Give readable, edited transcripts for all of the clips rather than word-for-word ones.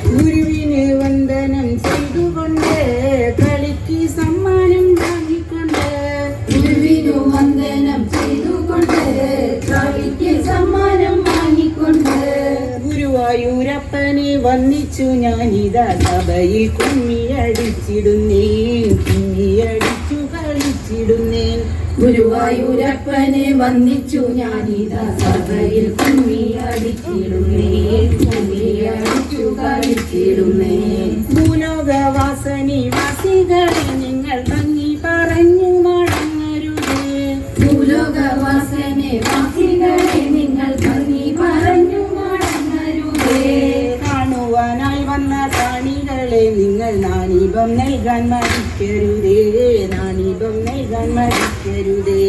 ഗുരുവിന് വന്ദനം ചെയ്തുകൊണ്ട് കളിക്ക് സമ്മാനം വാങ്ങിക്കൊണ്ട് ഗുരുവിനു വന്ദനം ചെയ്തുകൊണ്ട് കളിക്ക് സമ്മാനം വാങ്ങിക്കൊണ്ട് ഗുരുവായൂരപ്പനെ വന്ദിച്ചു ഞാനിതാ സഭയിൽ കുമ്മിയടിച്ചിടുന്നേൻ കുമ്മിയടിച്ചു കളിച്ചിടുന്നേൻ. ഗുരുവായൂരപ്പനെ വന്ദിച്ചു ഞാനിതാ സഭയിൽ കുമ്മിയടിച്ചിടുന്നേൻ കുമ്മിയടിച്ചു കളിച്ചിടുന്നേൻ. ഭൂലോകവാസനിവാസികളെ നിങ്ങൾ ഭംഗി പറഞ്ഞു മടങ്ങരുതേ. ഭൂലോകവാസനെ വാസികളെ നിങ്ങൾ ഭംഗി പറഞ്ഞു മടങ്ങരുതേ. കാണുവാനായി വന്ന കാണികളെ നിങ്ങൾ നാണിപം നൽകാൻ മടിക്കരുതേ നാണിപം നൽകാൻ മടിക്കരുതേ.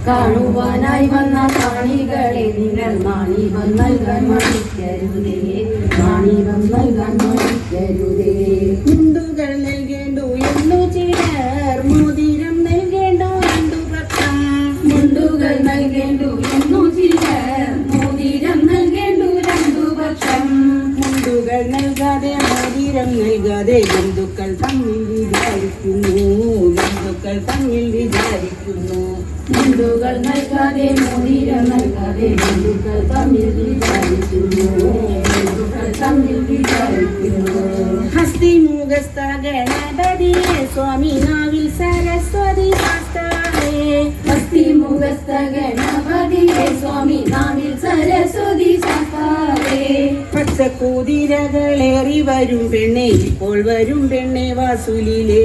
കാണുവാനായി വന്ന കാണികളെ നിങ്ങൾ നാണിപം നൽകാൻ മടിക്കരുതേ നാണിപം നൽകാൻ മടിക്കരുതേ. മുണ്ടുകൾ നൽകേണ്ടു എന്നു ചിലർ മോതിരം നൽകേണ്ടു രണ്ടു പക്ഷം. മുണ്ടുകൾ നൽകേണ്ടു എന്നു ചിലർ മോതിരം നൽകേണ്ടു രണ്ടു പക്ഷം. മുണ്ടുകൾ നൽകാതെ മോതിരം നൽകാതെ ബന്ധുക്കൾ തമ്മിൽ വിചാരിക്കുന്നു ബന്ധുക്കൾ തമ്മിൽ വിചാരിക്കുന്നു. മുണ്ടുകൾ നൽകാതെ മോതിരം നൽകാതെ ബന്ധുക്കൾ തമ്മിൽ വിചാരിക്കുന്നു ബന്ധുക്കൾ തമ്മിൽ വിചാരിക്കുന്നു. ഹസ്തിമുഖസ്ഥ ഗണപതിയെ സ്വാമി നാവിൽ സരസ്വതി ശാസ്താവേ. ഹസ്തിമുഖസ്ഥ ഗണപതിയെ സ്വാമി നാവിൽ സരസ്വതി ശാസ്താവേ. പച്ചക്കുതിരകളേറി വരും പെണ്ണെ ഇപ്പോൾ വരും പെണ്ണെ വാസുലിലേ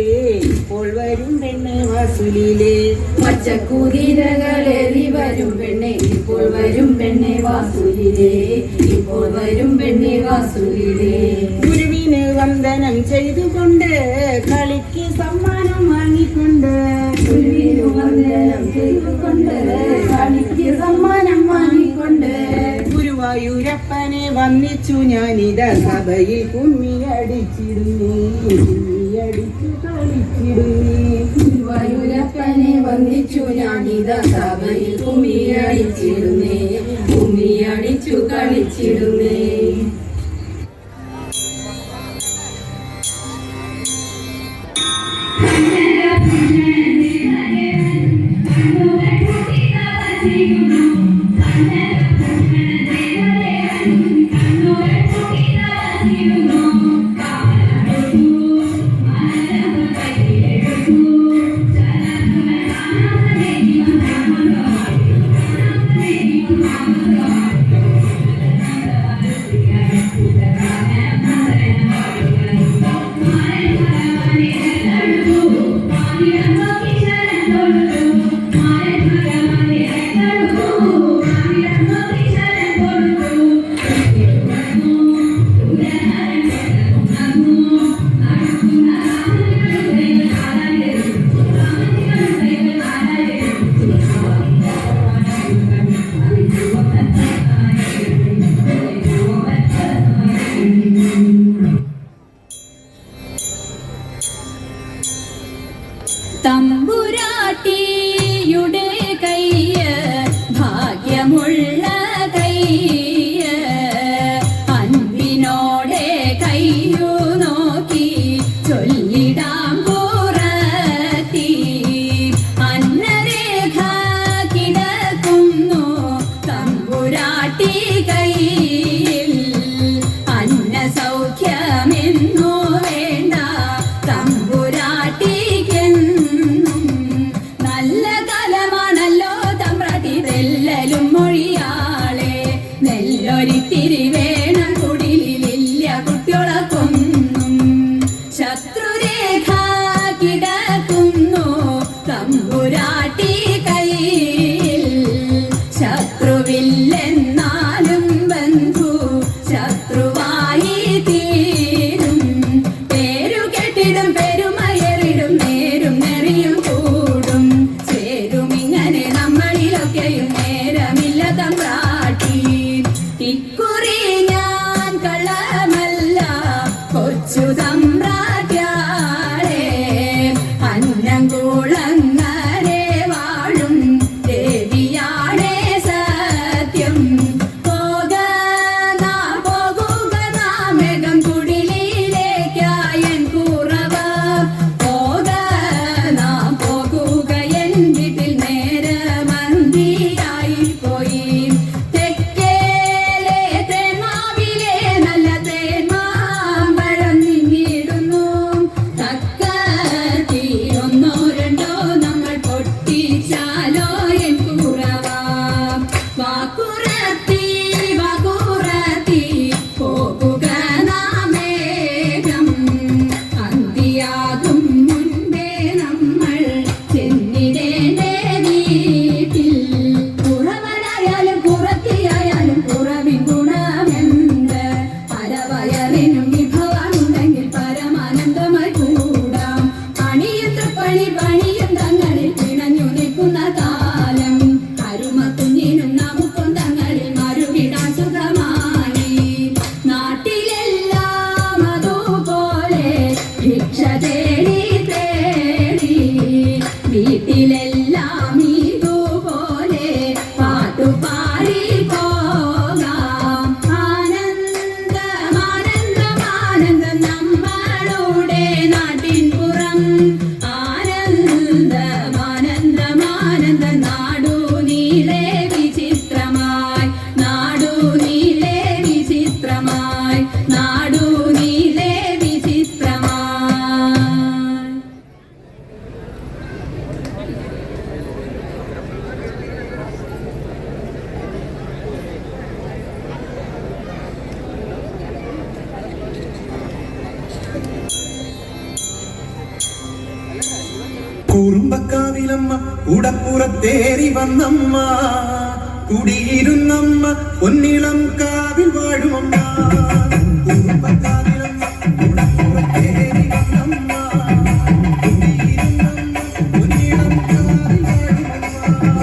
ഇപ്പോൾ വരും പെണ്ണെ വാസുലിലേ. പച്ചക്കുതിരകളേറി വരും പെണ്ണെ ഇപ്പോൾ വരും പെണ്ണെ വാസുലിലേ ഇപ്പോൾ വരും പെണ്ണെ വാസുലിലേ. ഗുരുവിന് വന്ദനം ചെയ്തുകൊണ്ട് കളിക്ക് സമ്മാനം വാങ്ങിക്കൊണ്ട് ഗുരുവിനു വന്ദനം ചെയ്തുകൊണ്ട് കളിക്ക് സമ്മാനം വാങ്ങിക്കൊണ്ട് ഗുരുവായൂരപ്പനെ വന്ദിച്ചു ഞാനിതാ സഭയിൽ കുമ്മിയടിച്ചിടുന്നു കുമ്മിയടിച്ചു കളിച്ചിടുന്നു. ഗുരുവായൂരപ്പനെ വന്ദിച്ചു ഞാനിതാ സഭയിൽ കുമ്മിയടിച്ചിടുന്നേ കുമ്മിയടിച്ചു കളിച്ചിടുന്നേ. കുറുമ്പക്കാവിലമ്മ കൂടപ്പുറത്തേറി വന്നമ്മ കുടിയിരുന്നമ്മ പൊന്നിളം കാവിൽ വാഴുമമ്മ കുറുമ്പക്കാവിലമ്മ കൂടപ്പുറത്തേറി വന്നമ്മ കുടിയിരുന്നമ്മ പൊന്നിളം കാവിൽ വാഴുമമ്മ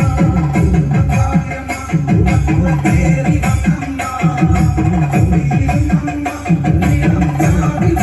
കൂടപ്പുറത്തേറി വന്നമ്മ കുടിയിരുന്നമ്മ പൊന്നിളം കാവിൽ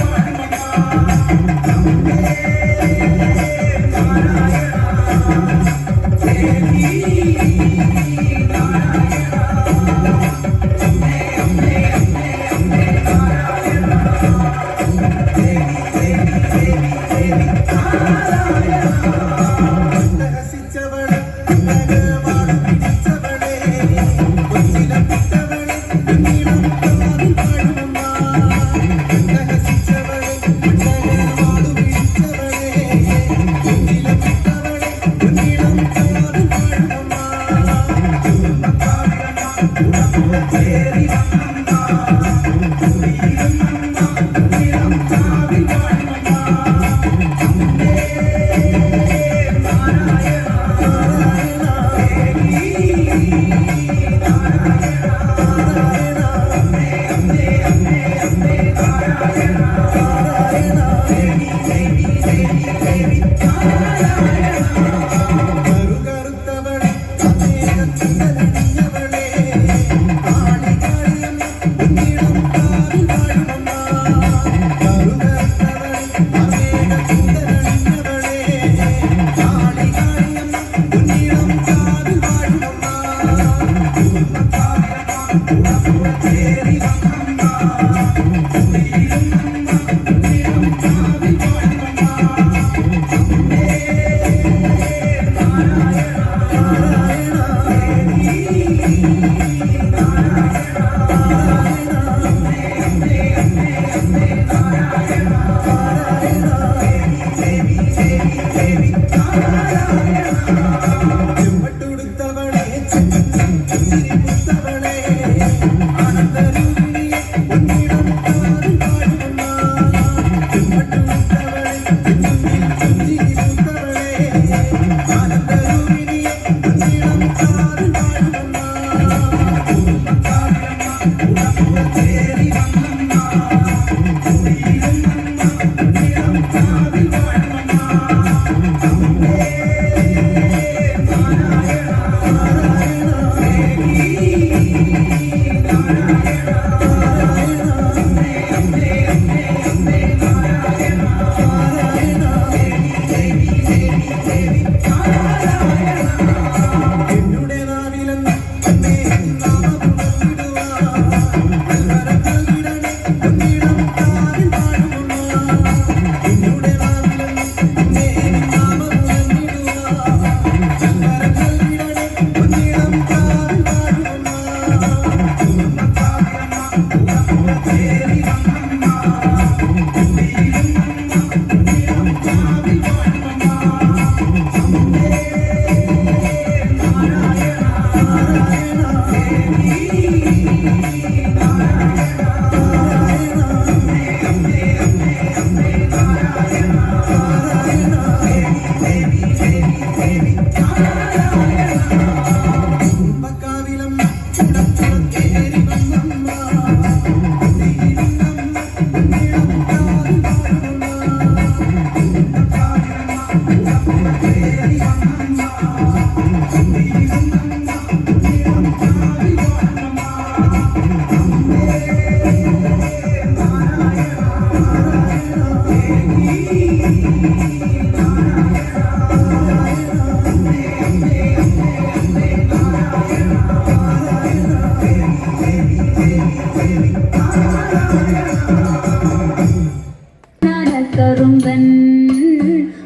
കറുമ്പൻ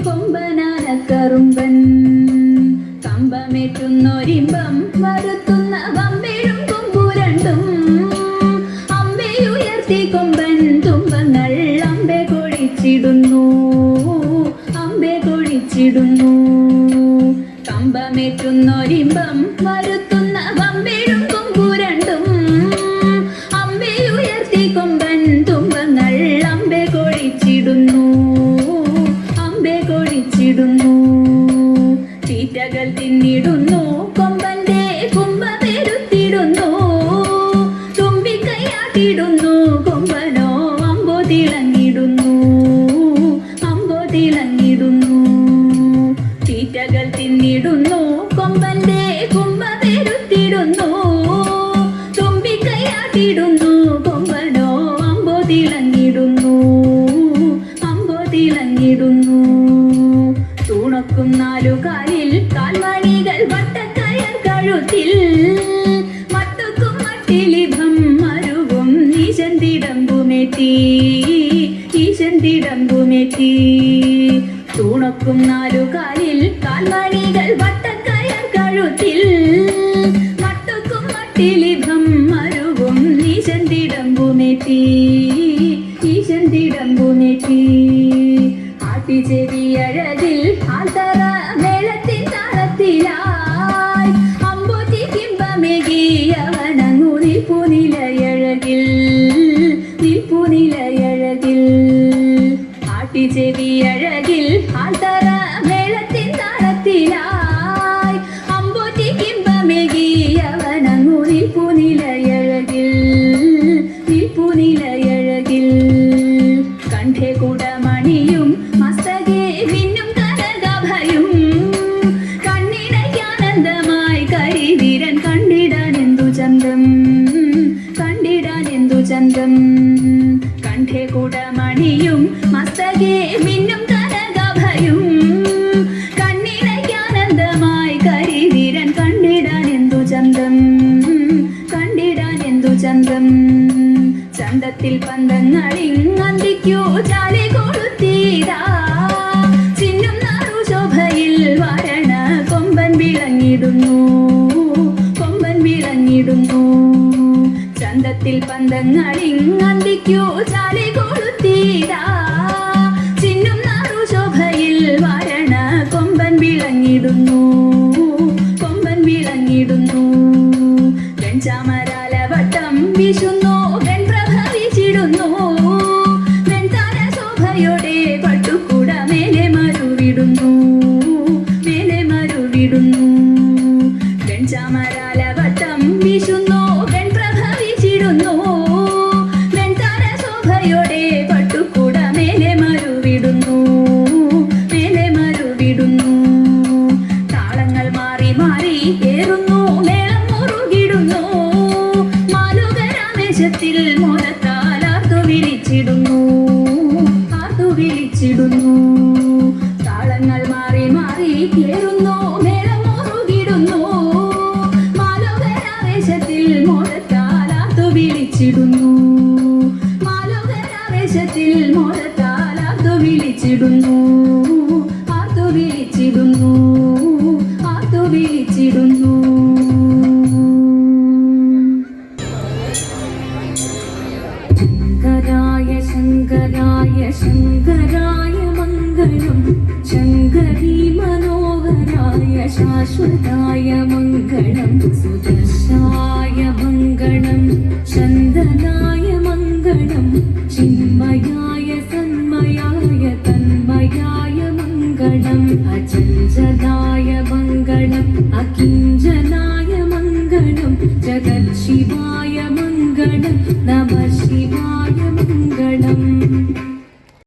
കൊമ്പനാനക്കറുമ്പൻ കമ്പമേറ്റുന്നൊരിമ്പം വരുത്തുന്ന വമ്പേഴും കൊമ്പുരണ്ടും അമ്പയുയർത്തി കൊമ്പൻ തുമ്പങ്ങൾ അമ്പെ കൊഴിച്ചിടുന്നു കമ്പമേറ്റുന്നൊരിമ്പം വരുത്തുന്ന വമ്പേഴും കൊമ്പുരണ്ടും അമ്പയുയർത്തി കൊമ്പൻ തുമ്പങ്ങൾ അമ്പെ കൊഴിച്ചിടുന്നു തിടമ്പുമേറ്റി ഈശൻ തിടമ്പുമേറ്റി തൂണക്കും നാലുകാലിൽ കാൽമണികൾ വട്ടക്കയർ കഴുത്തിൽ മട്ടുക്കും മട്ടിലിഭം മരുവും ഈശൻ തിടമ്പുമേറ്റി ഈശൻ തിടമ്പുമേറ്റി ആട്ടിച്ചെവിയഴകിൽ ആൽത്തറ മേളത്തിൻ താളത്തിലായി അമ്പൂറ്റി കിമ്പമേകിയവനങ്ങു നിൽപ്പുനിലയഴകിൽ നിൽപ്പുനിലയഴകിൽ ആട്ടിച്ചെവിയഴകിൽ ആൽത്തറ മേളത്തിൻ താളത്തിലായി അമ്പൂറ്റി കിമ്പമേകിയവനങ്ങു നിൽപ്പുനിലയഴകിൽ നിൽപ്പുനിലയഴകിൽ കണ്ഠേ കുടമണിയും മസ്തകേ മിന്നും കനകഭയും കണ്ണിനയ്ക്കാനന്ദമായി കരിവീരൻ കണ്ടിടാൻ എന്തു ചന്തം കണ്ടിടാൻ എന്തു ചന്തം കണ്ഠേ കുടമണിയും മസ്തകേ മിന്നും കനകഭയും കണ്ണിനയ്ക്കാനന്ദമായി കരിവീരൻ കണ്ടിടാൻ എന്തു ചന്തം കണ്ടിടാൻ എന്തു ചന്തം ചന്തത്തിൽ പന്തങ്ങളിൽ അന്തിക്കു ചാലി കൊളുത്തീരാ ചിന്നും നാടു ശോഭയിൽ വരണ കൊമ്പൻ വിളങ്ങിടുന്നു കൊമ്പൻ വിളങ്ങിടുന്നു ചന്തത്തിൽ പന്തങ്ങളിൽ അന്തിക്കു ചാലി കൊളുത്തീരാ ചിന്നും നാടു ശോഭയിൽ വരണ കൊമ്പൻ വിളങ്ങിടുന്നു കൊമ്പൻ വിളങ്ങിടുന്നു വെൺചാമരാലവട്ടം വീശുന്നു വെൺപ്രഭ വീശിടുന്നു വെൺതാര ശോഭയോടെ പട്ടുകൂട മേലെ മരുവിടുന്നു മേലെ മരുവിടുന്നു വെൺചാമരാലവട്ടം വീശുന്നു വെൺപ്രഭ വീശിടുന്നു വെൺതാര ശോഭയോടെ പട്ടുകൂട മേലെ മരുവിടുന്നു മേലെ മരുവിടുന്നു താളങ്ങൾ മാറി മാറി ഏറുന്നു മേളം മുറുകിടുന്നു മാലുകരാമേശത്തിൽ മോദത്താൽ ആർത്തു വിളിച്ചിടുന്നു ആർത്തു വിളിച്ചിടുന്നു താളങ്ങൾ മാറി മാറി ഏറുന്നു മേളം മുറുകിടുന്നു മാലുകരാമേശത്തിൽ മോദത്താൽ ആർത്തു വിളിച്ചിടുന്നു മാലുകരാമേശത്തിൽ മോദത്താൽ ആർത്തു വിളിച്ചിടുന്നു ആർത്തു വിളിച്ചിടുന്നു ആർത്തു വിളിച്ചിടുന്നു ശങ്കരായ ശങ്കരായ മംഗളം ശങ്കരീ മനോഹരായ ശാശ്വതായ മംഗളം സുദർശായ മംഗളം ചന്ദനായ മംഗളം ചിന്മയായ സന്മയായ തന്മയായ മംഗളം അജ